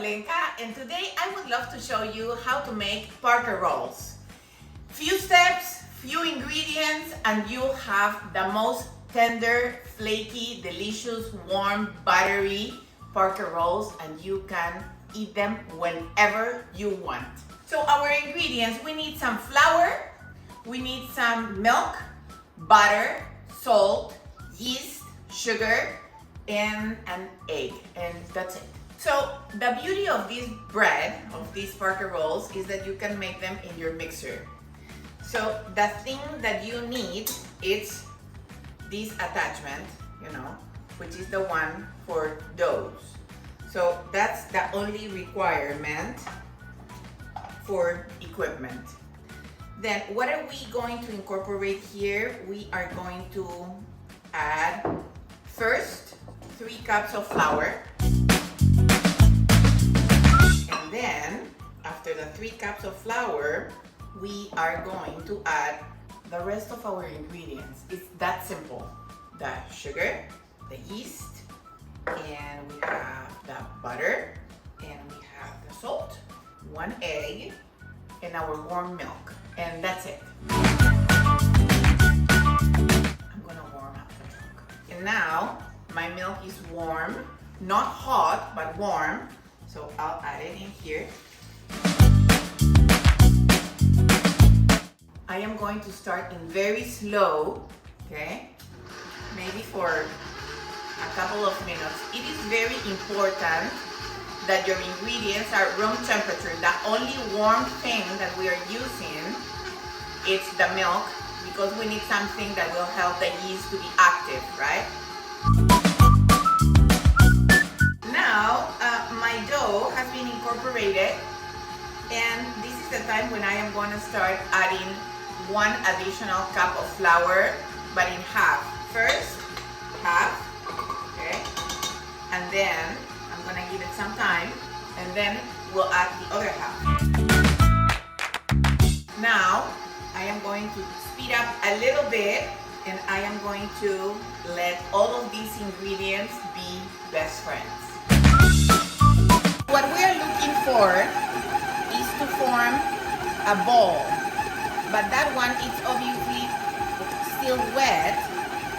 Olenka, and today I would love to show you how to make Parker rolls. Few steps, few ingredients, and you'll have the most tender, flaky, delicious, warm, buttery Parker rolls, and you can eat them whenever you want. So our ingredients, we need some flour, we need some milk, butter, salt, yeast, sugar, and an egg, and that's it. So the beauty of this bread, of these Parker rolls, is that you can make them in your mixer. So the thing that you need is this attachment, which is the one for doughs. So that's the only requirement for equipment. Then what are we going to incorporate here? We are going to add first 3 cups of flour. And then after the 3 cups of flour, we are going to add the rest of our ingredients. It's that simple. The sugar, the yeast, and we have the butter, and we have the salt, 1 egg, and our warm milk. And that's it. I'm gonna warm up the milk. And now my milk is warm, not hot, but warm. So I'll add it in here. I am going to start in very slow, okay? Maybe for a couple of minutes. It is very important that your ingredients are room temperature. The only warm thing that we are using is the milk, because we need something that will help the yeast to be active, right? Now, my dough has been incorporated, and this is the time when I am going to start adding 1 additional cup of flour, but in half. First, half, okay? And then I'm gonna give it some time, and then we'll add the other half. Now, I am going to speed up a little bit, and I am going to let all of these ingredients be best friends. What we are looking for is to form a ball, but that one is obviously still wet.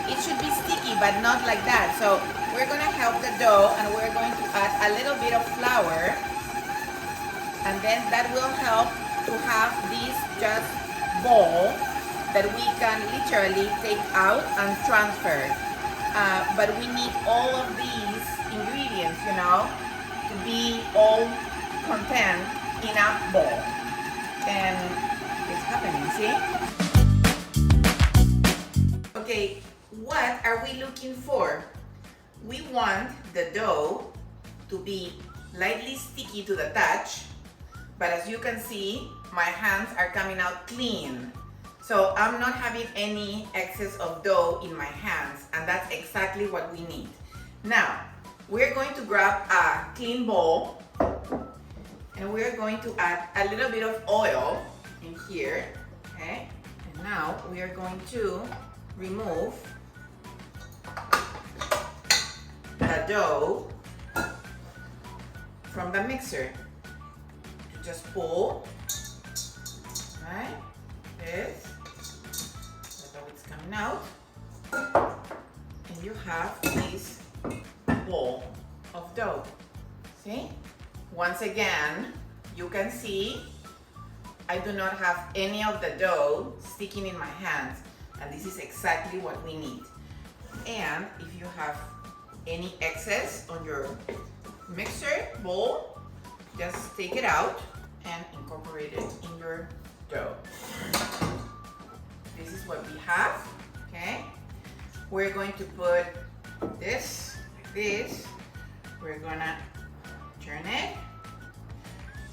It should be sticky, but not like that. So we're gonna help the dough, and we're going to add a little bit of flour, and then that will help to have this just ball that we can literally take out and transfer. But we need all of these ingredients, to be all contained in a ball. And it's happening, see? Okay, what are we looking for? We want the dough to be lightly sticky to the touch, but as you can see, my hands are coming out clean. So I'm not having any excess of dough in my hands, and that's exactly what we need. Now, we're going to grab a clean bowl, and we're going to add a little bit of oil in here, okay? And now we are going to remove the dough from the mixer. You just pull, right? This, the dough is coming out, and you have this ball of dough. See? Once again, you can see I do not have any of the dough sticking in my hands, and this is exactly what we need. And if you have any excess on your mixer bowl, just take it out and incorporate it in your dough. This is what we have, okay? We're going to put this like this. We're gonna turn it.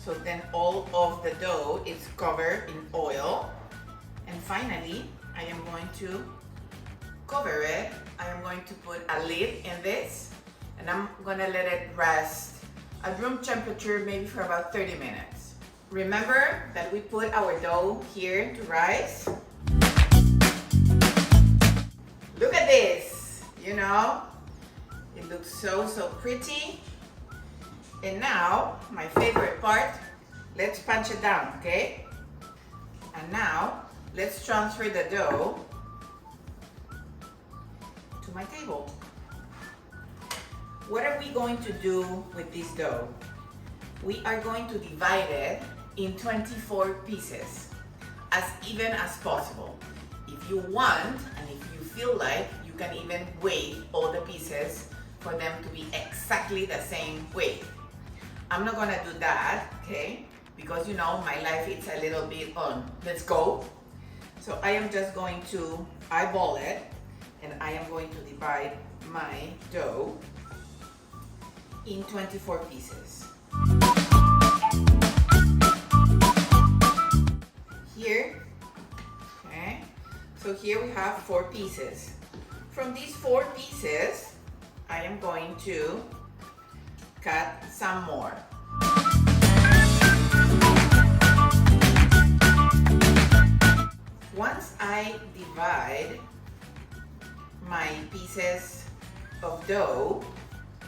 So then all of the dough is covered in oil. And finally, I am going to cover it. I am going to put a lid in this, and I'm gonna let it rest at room temperature maybe for about 30 minutes. Remember that we put our dough here to rise. Look at this, it looks so pretty. And now, my favorite part, let's punch it down, okay? And now, let's transfer the dough to my table. What are we going to do with this dough? We are going to divide it in 24 pieces, as even as possible. If you want, and if you feel like, you can even weigh all the pieces for them to be exactly the same weight. I'm not gonna do that, okay? Because you know, my life is a little bit on, let's go. So I am just going to eyeball it, and I am going to divide my dough in 24 pieces. Here, okay? So here we have 4 pieces. From these 4 pieces, I am going to cut some more. Once I divide my pieces of dough,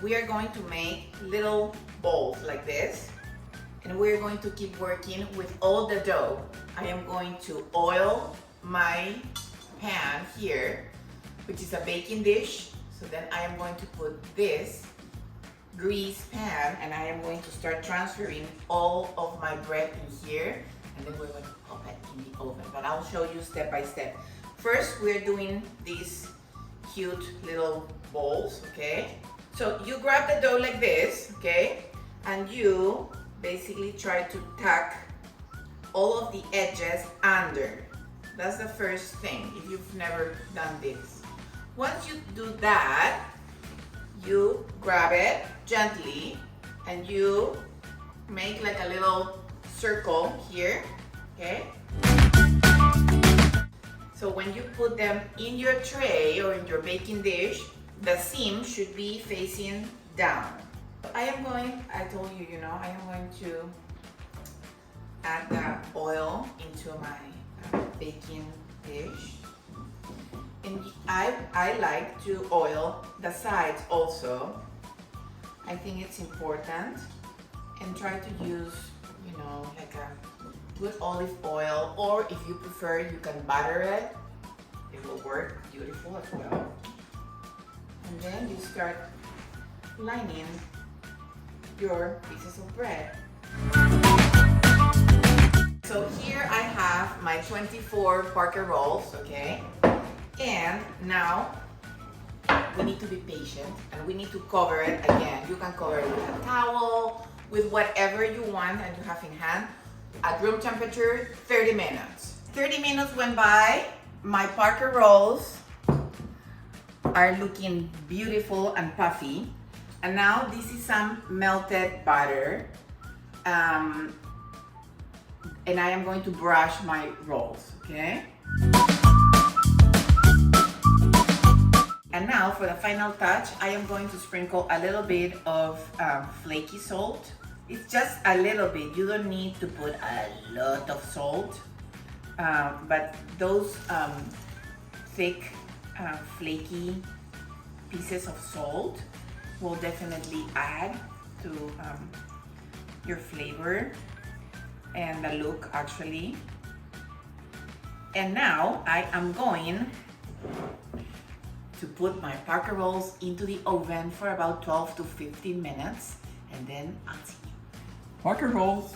we are going to make little balls like this, and we're going to keep working with all the dough. I am going to oil my pan here, which is a baking dish. So then I am going to put this grease pan, and I am going to start transferring all of my bread in here, and then we're going to pop it in the oven. But I'll show you step by step. First, we're doing these cute little balls, okay? So you grab the dough like this, okay? And you basically try to tuck all of the edges under. That's the first thing, if you've never done this. Once you do that, you grab it gently and you make like a little circle here, okay? So when you put them in your tray or in your baking dish, the seam should be facing down. I told you, I am going to add the oil into my baking dish. And I like to oil the sides also. I think it's important. And try to use, like a good olive oil, or if you prefer, you can butter it. It will work beautiful as well. And then you start lining your pieces of bread. So here I have my 24 Parker rolls, okay? And now we need to be patient and we need to cover it again. You can cover it with a towel, with whatever you want and you have in hand. At room temperature, 30 minutes. 30 minutes went by. My Parker rolls are looking beautiful and puffy. And now this is some melted butter. And I am going to brush my rolls, okay? And now for the final touch, I am going to sprinkle a little bit of flaky salt. It's just a little bit. You don't need to put a lot of salt. But those thick, flaky pieces of salt will definitely add to your flavor and the look actually. And now I am going to put my Parker rolls into the oven for about 12 to 15 minutes and then I'll see you. Parker rolls.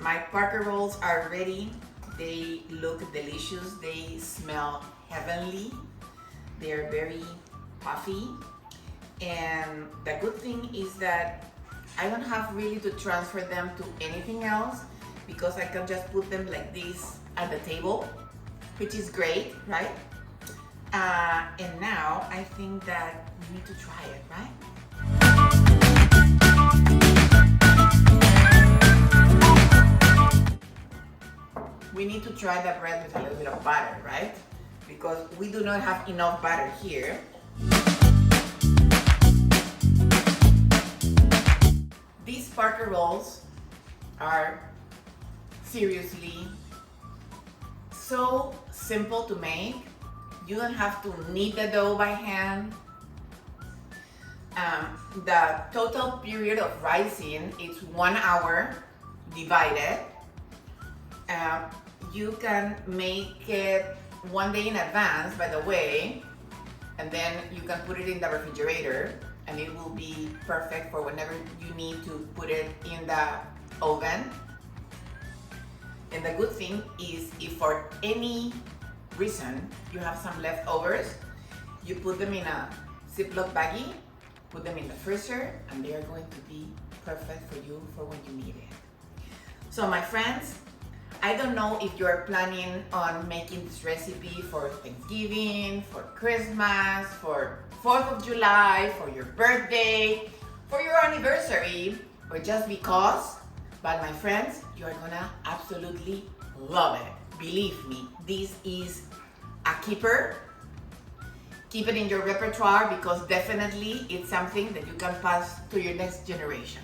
My Parker rolls are ready. They look delicious. They smell heavenly. They are very puffy. And the good thing is that I don't have really to transfer them to anything else because I can just put them like this at the table, which is great, right? And now I think that we need to try it, right? We need to try the bread with a little bit of butter, right? Because we do not have enough butter here. These Parker rolls are seriously so simple to make. You don't have to knead the dough by hand. The total period of rising is 1 hour divided. You can make it 1 day in advance, by the way, and then you can put it in the refrigerator and it will be perfect for whenever you need to put it in the oven. And the good thing is, if for any reason you have some leftovers, you put them in a Ziploc baggie, put them in the freezer, and they are going to be perfect for you for when you need it. So my friends, I don't know if you're planning on making this recipe for Thanksgiving, for Christmas, for 4th of July, for your birthday, for your anniversary, or just because, but my friends, you're gonna absolutely love it. Believe me, this is a keeper. Keep it in your repertoire because definitely it's something that you can pass to your next generation.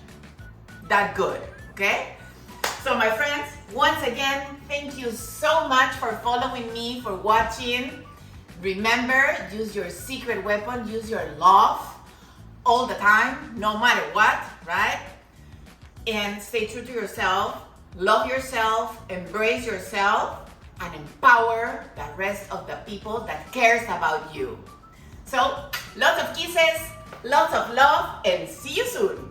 That good, okay? So my friends, once again, thank you so much for following me, for watching. Remember, use your secret weapon, use your love all the time, no matter what, right? And stay true to yourself, love yourself, embrace yourself, and empower the rest of the people that cares about you. So, lots of kisses, lots of love, and see you soon.